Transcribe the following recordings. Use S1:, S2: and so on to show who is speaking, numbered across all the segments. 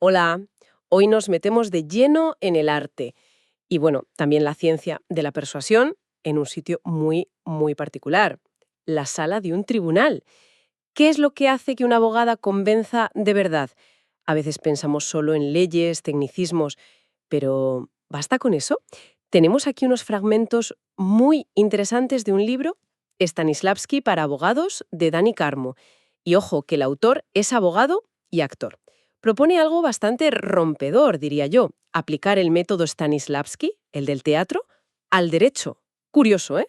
S1: Hola, hoy nos metemos de lleno en el arte y bueno, también la ciencia de la persuasión en un sitio muy particular, la sala de un tribunal. ¿Qué es lo que hace que una abogada convenza de verdad? A veces pensamos solo en leyes, tecnicismos, pero ¿basta con eso? Tenemos aquí unos fragmentos muy interesantes de un libro, Stanislavski para abogados, de Dani Carmo. Y ojo, que el autor es abogado y actor. Propone algo bastante rompedor, diría yo, aplicar el método Stanislavski, el del teatro, al derecho. Curioso, ¿eh?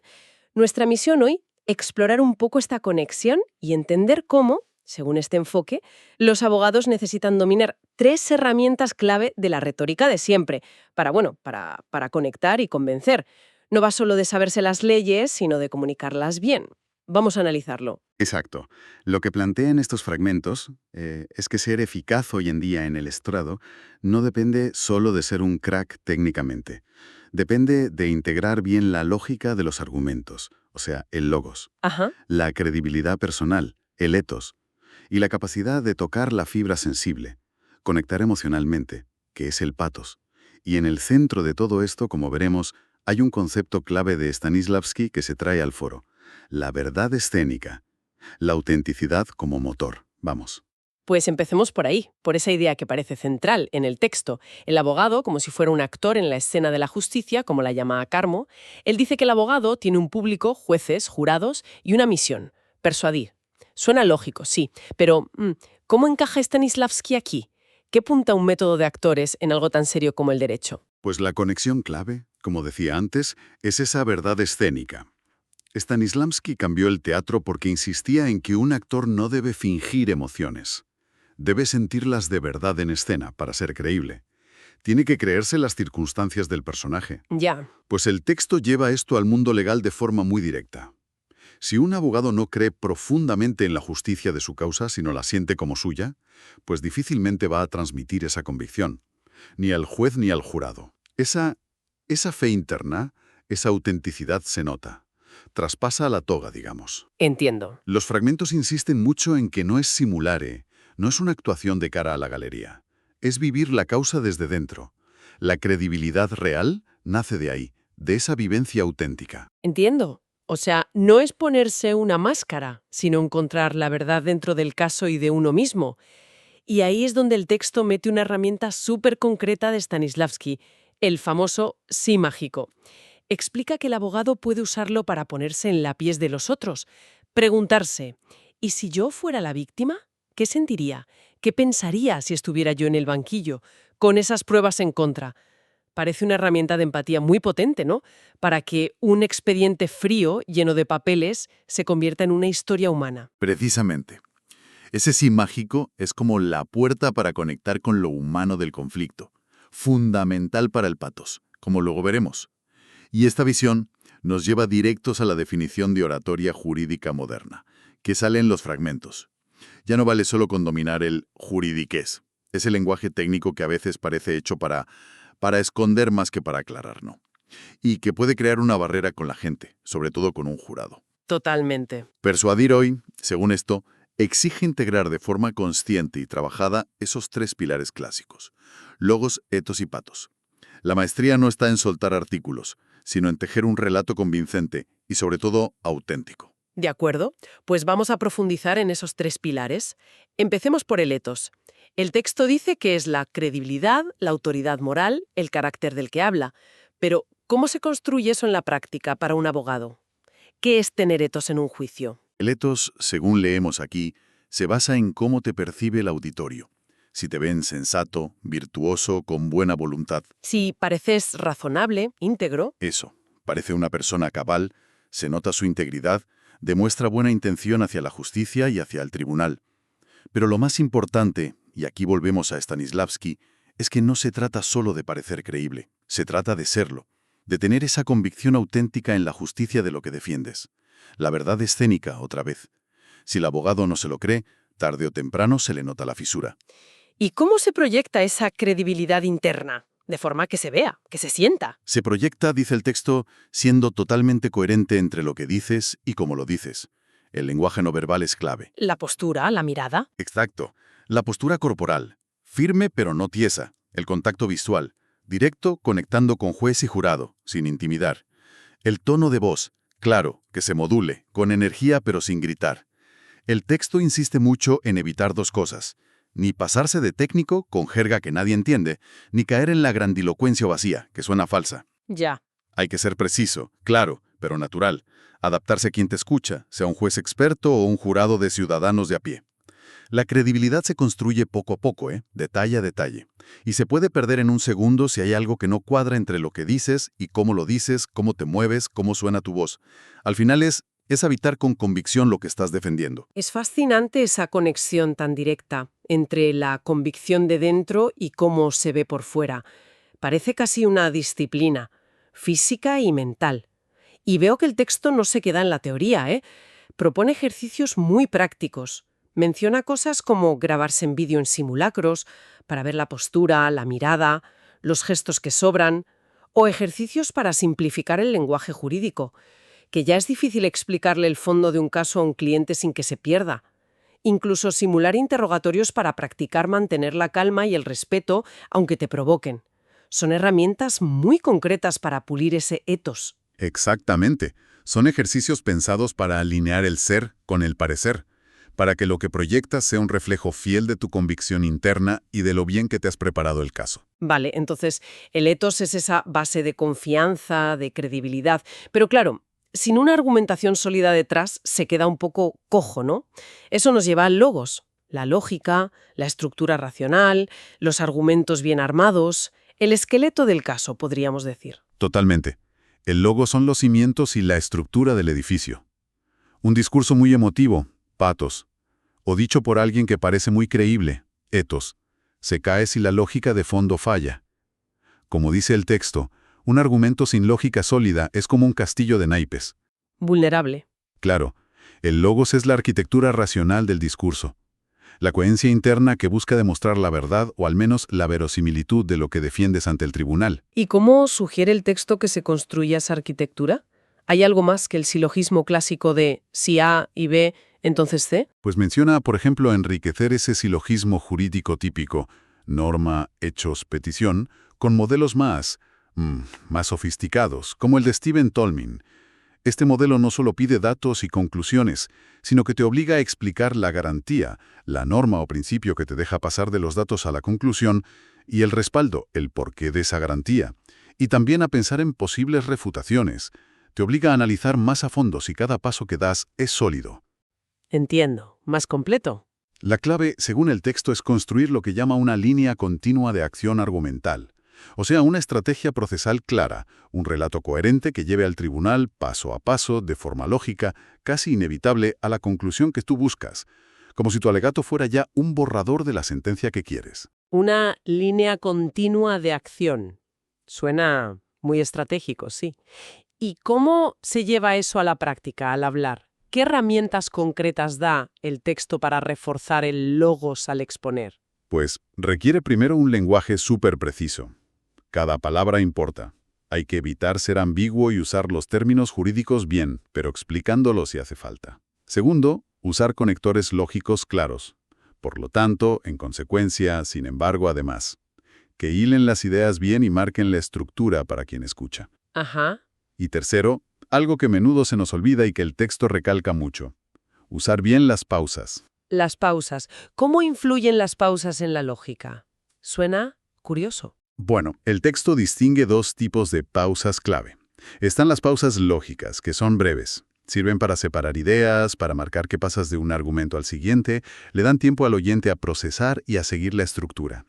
S1: Nuestra misión hoy, explorar un poco esta conexión y entender cómo, según este enfoque, los abogados necesitan dominar tres herramientas clave de la retórica de siempre, para conectar y convencer. No va solo de saberse las leyes, sino de comunicarlas bien. Vamos a analizarlo.
S2: Exacto. Lo que plantea en estos fragmentos es que ser eficaz hoy en día en el estrado no depende solo de ser un crack técnicamente. Depende de integrar bien la lógica de los argumentos, o sea, el logos,
S1: Ajá.
S2: la credibilidad personal, el ethos, y la capacidad de tocar la fibra sensible, conectar emocionalmente, que es el pathos. Y en el centro de todo esto, como veremos, hay un concepto clave de Stanislavski que se trae al foro: la verdad escénica. La autenticidad como motor. Vamos.
S1: Pues empecemos por ahí, por esa idea que parece central en el texto. El abogado, como si fuera un actor en la escena de la justicia, como la llama Carmo, él dice que el abogado tiene un público, jueces, jurados y una misión: persuadir. Suena lógico, sí, pero ¿cómo encaja Stanislavski aquí? ¿Qué punta un método de actores en algo tan serio como el derecho?
S2: Pues la conexión clave, como decía antes, es esa verdad escénica. Stanislavski cambió el teatro porque insistía en que un actor no debe fingir emociones. Debe sentirlas de verdad en escena para ser creíble. Tiene que creerse las circunstancias del personaje.
S1: Ya.
S2: Pues el texto lleva esto al mundo legal de forma muy directa. Si un abogado no cree profundamente en la justicia de su causa, sino la siente como suya, pues difícilmente va a transmitir esa convicción, ni al juez ni al jurado. Esa fe interna, esa autenticidad se nota. Traspasa a la toga, digamos.
S1: Entiendo.
S2: Los fragmentos insisten mucho en que no es simulare, no es una actuación de cara a la galería. Es vivir la causa desde dentro. La credibilidad real nace de ahí, de esa vivencia auténtica.
S1: Entiendo. O sea, no es ponerse una máscara, sino encontrar la verdad dentro del caso y de uno mismo. Y ahí es donde el texto mete una herramienta súper concreta de Stanislavski, el famoso sí mágico. Explica que el abogado puede usarlo para ponerse en la pies de los otros, preguntarse: ¿y si yo fuera la víctima? ¿Qué sentiría? ¿Qué pensaría si estuviera yo en el banquillo, con esas pruebas en contra? Parece una herramienta de empatía muy potente, ¿no? Para que un expediente frío, lleno de papeles, se convierta en una historia humana.
S3: Precisamente. Ese sí mágico es como la puerta para conectar con lo humano del conflicto, fundamental para el pathos, como luego veremos. Y esta visión nos lleva directos a la definición de oratoria jurídica moderna, que sale en los fragmentos. Ya no vale solo con dominar el juridiqués, ese lenguaje técnico que a veces parece hecho para esconder más que para aclarar, ¿no? Y que puede crear una barrera con la gente, sobre todo con un jurado.
S1: Totalmente.
S3: Persuadir hoy, según esto, exige integrar de forma consciente y trabajada esos tres pilares clásicos: logos, ethos y pathos. La maestría no está en soltar artículos, sino en tejer un relato convincente y, sobre todo, auténtico.
S1: ¿De acuerdo? Pues vamos a profundizar en esos tres pilares. Empecemos por el etos. El texto dice que es la credibilidad, la autoridad moral, el carácter del que habla. Pero, ¿cómo se construye eso en la práctica para un abogado? ¿Qué es tener etos en un juicio?
S3: El ethos, según leemos aquí, se basa en cómo te percibe el auditorio. Si te ven sensato, virtuoso, con buena voluntad.
S1: Si pareces razonable, íntegro.
S3: Eso, parece una persona cabal, se nota su integridad, demuestra buena intención hacia la justicia y hacia el tribunal. Pero lo más importante, y aquí volvemos a Stanislavski, es que no se trata solo de parecer creíble, se trata de serlo, de tener esa convicción auténtica en la justicia de lo que defiendes. La verdad escénica, otra vez. Si el abogado no se lo cree, tarde o temprano se le nota la fisura.
S1: ¿Y cómo se proyecta esa credibilidad interna? De forma que se vea, que se sienta.
S3: Se proyecta, dice el texto, siendo totalmente coherente entre lo que dices y cómo lo dices. El lenguaje no verbal es clave.
S1: La postura, la mirada.
S3: Exacto. La postura corporal, Firme pero no tiesa. El contacto visual. Directo, conectando con juez y jurado, sin intimidar. El tono de voz. Claro, que se module, con energía pero sin gritar. El texto insiste mucho en evitar dos cosas. Ni pasarse de técnico, con jerga que nadie entiende, ni caer en la grandilocuencia vacía, que suena falsa.
S1: Ya.
S3: Hay que ser preciso, claro, pero natural. Adaptarse a quien te escucha, sea un juez experto o un jurado de ciudadanos de a pie. La credibilidad se construye poco a poco, detalle a detalle. Y se puede perder en un segundo si hay algo que no cuadra entre lo que dices y cómo lo dices, cómo te mueves, cómo suena tu voz. Al final es habitar con convicción lo que estás defendiendo.
S1: Es fascinante esa conexión tan directa entre la convicción de dentro y cómo se ve por fuera. Parece casi una disciplina, física y mental. Y veo que el texto no se queda en la teoría, ¿eh? Propone ejercicios muy prácticos. Menciona cosas como grabarse en vídeo en simulacros, para ver la postura, la mirada, los gestos que sobran, o ejercicios para simplificar el lenguaje jurídico, que ya es difícil explicarle el fondo de un caso a un cliente sin que se pierda. Incluso simular interrogatorios para practicar mantener la calma y el respeto, aunque te provoquen. Son herramientas muy concretas para pulir ese ethos.
S2: Exactamente. Son ejercicios pensados para alinear el ser con el parecer, para que lo que proyectas sea un reflejo fiel de tu convicción interna y de lo bien que te has preparado el caso.
S1: Vale, entonces el ethos es esa base de confianza, de credibilidad. Pero claro, sin una argumentación sólida detrás se queda un poco cojo, ¿no? Eso nos lleva al logos, la lógica, la estructura racional, los argumentos bien armados, el esqueleto del caso, podríamos decir.
S2: Totalmente. El logo son los cimientos y la estructura del edificio. Un discurso muy emotivo, patos, o dicho por alguien que parece muy creíble, ethos, se cae si la lógica de fondo falla. Como dice el texto, un argumento sin lógica sólida es como un castillo de naipes.
S1: Vulnerable.
S2: Claro, el logos es la arquitectura racional del discurso. La coherencia interna que busca demostrar la verdad o al menos la verosimilitud de lo que defiendes ante el tribunal.
S1: ¿Y cómo sugiere el texto que se construya esa arquitectura? ¿Hay algo más que el silogismo clásico de si A y B, entonces C?
S2: Pues menciona, por ejemplo, enriquecer ese silogismo jurídico típico, norma, hechos, petición, con modelos más sofisticados, como el de Stephen Tolmin. Este modelo no solo pide datos y conclusiones, sino que te obliga a explicar la garantía, la norma o principio que te deja pasar de los datos a la conclusión y el respaldo, el porqué de esa garantía. Y también a pensar en posibles refutaciones. Te obliga a analizar más a fondo si cada paso que das es sólido.
S1: Entiendo. ¿Más completo?
S2: La clave, según el texto, es construir lo que llama una línea continua de acción argumental. O sea, una estrategia procesal clara, un relato coherente que lleve al tribunal paso a paso, de forma lógica, casi inevitable, a la conclusión que tú buscas, como si tu alegato fuera ya un borrador de la sentencia que quieres.
S1: Una línea continua de acción. Suena muy estratégico, sí. ¿Y cómo se lleva eso a la práctica, al hablar? ¿Qué herramientas concretas da el texto para reforzar el logos al exponer?
S2: Pues requiere primero un lenguaje súper preciso. Cada palabra importa. Hay que evitar ser ambiguo y usar los términos jurídicos bien, pero explicándolo si hace falta. Segundo, usar conectores lógicos claros. Por lo tanto, en consecuencia, sin embargo, además, que hilen las ideas bien y marquen la estructura para quien escucha.
S1: Ajá.
S2: Y tercero, algo que a menudo se nos olvida y que el texto recalca mucho. Usar bien las pausas.
S1: Las pausas. ¿Cómo influyen las pausas en la lógica? Suena curioso.
S2: Bueno, el texto distingue dos tipos de pausas clave. Están las pausas lógicas, que son breves. Sirven para separar ideas, para marcar que pasas de un argumento al siguiente, le dan tiempo al oyente a procesar y a seguir la estructura.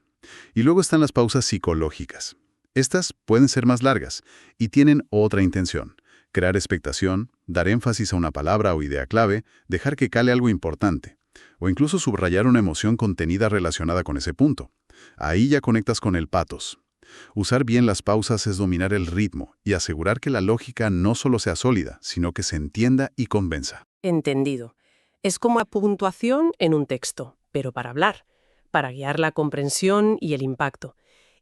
S2: Y luego están las pausas psicológicas. Estas pueden ser más largas y tienen otra intención: crear expectación, dar énfasis a una palabra o idea clave, dejar que cale algo importante, o incluso subrayar una emoción contenida relacionada con ese punto. Ahí ya conectas con el patos. Usar bien las pausas es dominar el ritmo y asegurar que la lógica no solo sea sólida, sino que se entienda y convenza.
S1: Entendido. Es como la puntuación en un texto, pero para hablar, para guiar la comprensión y el impacto.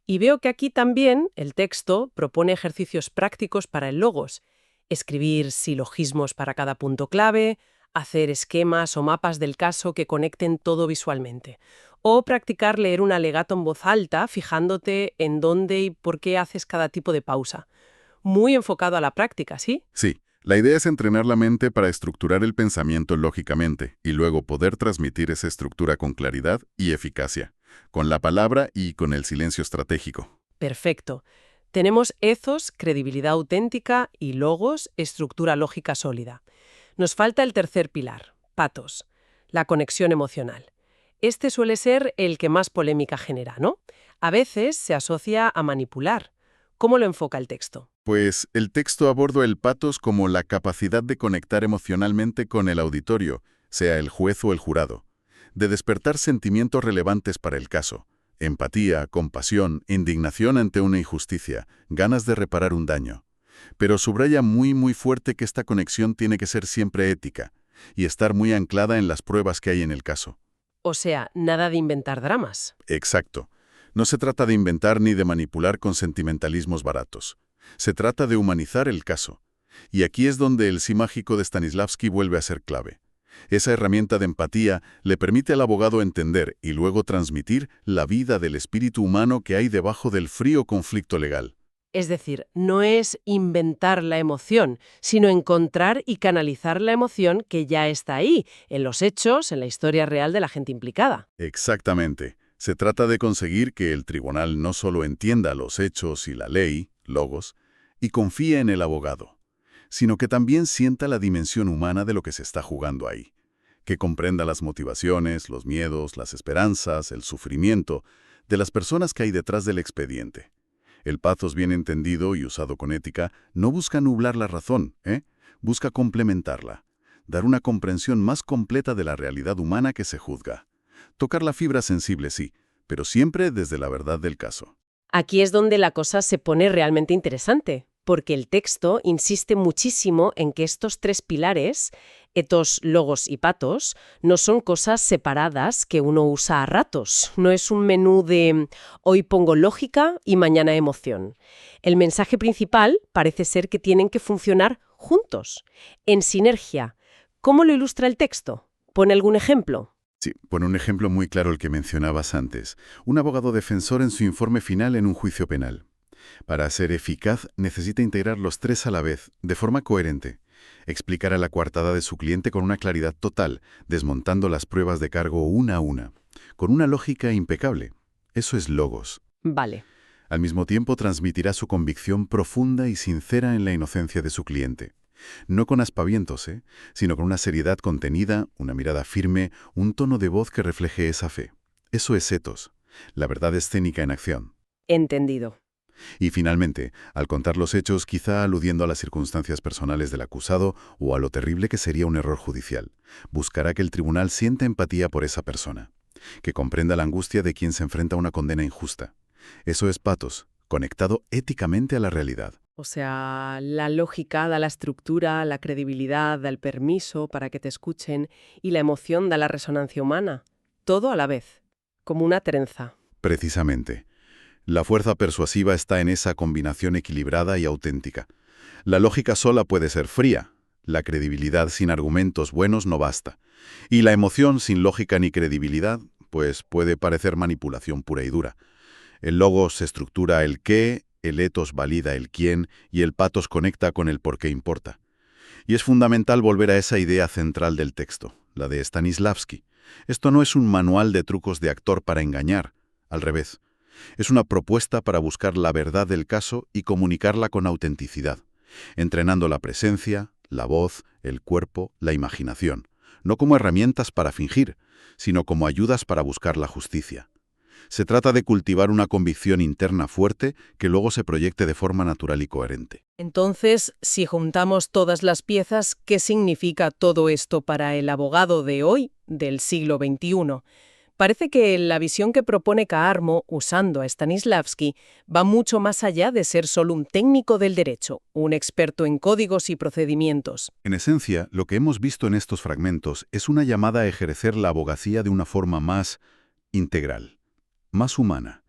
S1: Y veo que aquí también el texto propone ejercicios prácticos para el logos. Escribir silogismos para cada punto clave, hacer esquemas o mapas del caso que conecten todo visualmente. O practicar leer un alegato en voz alta, fijándote en dónde y por qué haces cada tipo de pausa. Muy enfocado a la práctica, ¿sí?
S2: Sí, la idea es entrenar la mente para estructurar el pensamiento lógicamente y luego poder transmitir esa estructura con claridad y eficacia, con la palabra y con el silencio estratégico.
S1: Perfecto. Tenemos ethos, credibilidad auténtica y logos, estructura lógica sólida. Nos falta el tercer pilar, pathos, la conexión emocional. Este suele ser el que más polémica genera, ¿no? A veces se asocia a manipular. ¿Cómo lo enfoca el texto?
S2: Pues el texto aborda el pathos como la capacidad de conectar emocionalmente con el auditorio, sea el juez o el jurado, de despertar sentimientos relevantes para el caso, empatía, compasión, indignación ante una injusticia, ganas de reparar un daño. Pero subraya muy fuerte que esta conexión tiene que ser siempre ética y estar muy anclada en las pruebas que hay en el caso.
S1: O sea, nada de inventar dramas.
S2: Exacto. No se trata de inventar ni de manipular con sentimentalismos baratos. Se trata de humanizar el caso. Y aquí es donde el sí mágico de Stanislavski vuelve a ser clave. Esa herramienta de empatía le permite al abogado entender y luego transmitir la vida del espíritu humano que hay debajo del frío conflicto legal.
S1: Es decir, no es inventar la emoción, sino encontrar y canalizar la emoción que ya está ahí, en los hechos, en la historia real de la gente implicada.
S2: Exactamente. Se trata de conseguir que el tribunal no solo entienda los hechos y la ley, logos, y confíe en el abogado, sino que también sienta la dimensión humana de lo que se está jugando ahí, que comprenda las motivaciones, los miedos, las esperanzas, el sufrimiento de las personas que hay detrás del expediente. El pathos bien entendido y usado con ética no busca nublar la razón, busca complementarla, dar una comprensión más completa de la realidad humana que se juzga. Tocar la fibra sensible, sí, pero siempre desde la verdad del caso.
S1: Aquí es donde la cosa se pone realmente interesante, porque el texto insiste muchísimo en que estos tres pilares, ethos, logos y pathos, no son cosas separadas que uno usa a ratos. No es un menú de hoy pongo lógica y mañana emoción. El mensaje principal parece ser que tienen que funcionar juntos, en sinergia. ¿Cómo lo ilustra el texto? ¿Pone algún ejemplo?
S2: Sí, pone un ejemplo muy claro el que mencionabas antes. Un abogado defensor en su informe final en un juicio penal. Para ser eficaz, necesita integrar los tres a la vez, de forma coherente. Explicar a la coartada de su cliente con una claridad total, desmontando las pruebas de cargo una a una, con una lógica impecable. Eso es logos.
S1: Vale.
S2: Al mismo tiempo, transmitirá su convicción profunda y sincera en la inocencia de su cliente. No con aspavientos, sino con una seriedad contenida, una mirada firme, un tono de voz que refleje esa fe. Eso es ethos, la verdad escénica en acción.
S1: Entendido.
S2: Y finalmente, al contar los hechos, quizá aludiendo a las circunstancias personales del acusado o a lo terrible que sería un error judicial, buscará que el tribunal sienta empatía por esa persona, que comprenda la angustia de quien se enfrenta a una condena injusta. Eso es pathos, conectado éticamente a la realidad.
S1: O sea, la lógica da la estructura, la credibilidad da el permiso para que te escuchen y la emoción da la resonancia humana. Todo a la vez, como una trenza.
S2: Precisamente. La fuerza persuasiva está en esa combinación equilibrada y auténtica. La lógica sola puede ser fría, la credibilidad sin argumentos buenos no basta. Y la emoción sin lógica ni credibilidad, pues puede parecer manipulación pura y dura. El logos estructura el qué, el ethos valida el quién y el pathos conecta con el por qué importa. Y es fundamental volver a esa idea central del texto, la de Stanislavski. Esto no es un manual de trucos de actor para engañar, al revés. Es una propuesta para buscar la verdad del caso y comunicarla con autenticidad, entrenando la presencia, la voz, el cuerpo, la imaginación, no como herramientas para fingir, sino como ayudas para buscar la justicia. Se trata de cultivar una convicción interna fuerte que luego se proyecte de forma natural y coherente.
S1: Entonces, si juntamos todas las piezas, ¿qué significa todo esto para el abogado de hoy, del siglo XXI? Parece que la visión que propone Kaarmo, usando a Stanislavski, va mucho más allá de ser solo un técnico del derecho, un experto en códigos y procedimientos.
S2: En esencia, lo que hemos visto en estos fragmentos es una llamada a ejercer la abogacía de una forma más integral, más humana.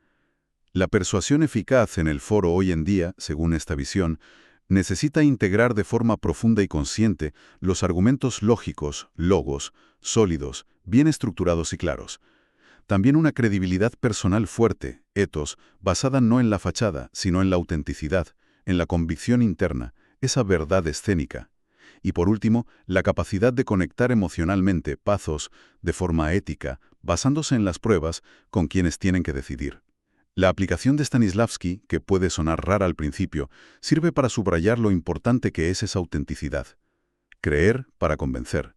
S2: La persuasión eficaz en el foro hoy en día, según esta visión, necesita integrar de forma profunda y consciente los argumentos lógicos, logos, sólidos, bien estructurados y claros. También una credibilidad personal fuerte, ethos, basada no en la fachada, sino en la autenticidad, en la convicción interna, esa verdad escénica. Y por último, la capacidad de conectar emocionalmente, pathos, de forma ética, basándose en las pruebas con quienes tienen que decidir. La aplicación de Stanislavski, que puede sonar rara al principio, sirve para subrayar lo importante que es esa autenticidad. Creer para convencer.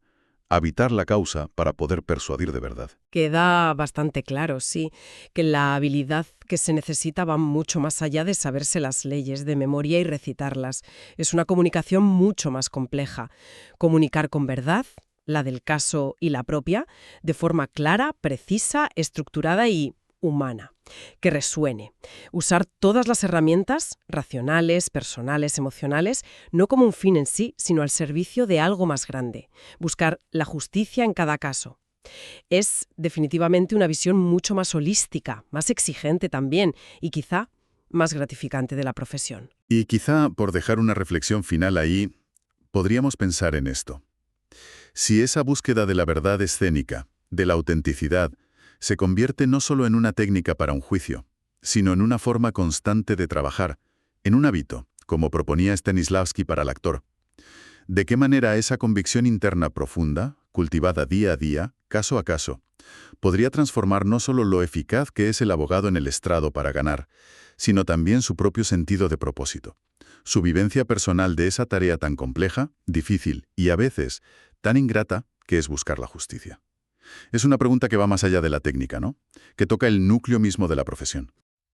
S2: Habitar la causa para poder persuadir de verdad.
S1: Queda bastante claro, sí, que la habilidad que se necesita va mucho más allá de saberse las leyes de memoria y recitarlas. Es una comunicación mucho más compleja. Comunicar con verdad, la del caso y la propia, de forma clara, precisa, estructurada y humana, que resuene. Usar todas las herramientas, racionales, personales, emocionales, no como un fin en sí, sino al servicio de algo más grande. Buscar la justicia en cada caso. Es definitivamente una visión mucho más holística, más exigente también y quizá más gratificante de la profesión.
S2: Y quizá, por dejar una reflexión final ahí, podríamos pensar en esto. Si esa búsqueda de la verdad escénica, de la autenticidad, se convierte no solo en una técnica para un juicio, sino en una forma constante de trabajar, en un hábito, como proponía Stanislavski para el actor. ¿De qué manera esa convicción interna profunda, cultivada día a día, caso a caso, podría transformar no solo lo eficaz que es el abogado en el estrado para ganar, sino también su propio sentido de propósito, su vivencia personal de esa tarea tan compleja, difícil y a veces tan ingrata que es buscar la justicia? Es una pregunta que va más allá de la técnica, ¿no? Que toca el núcleo mismo de la profesión.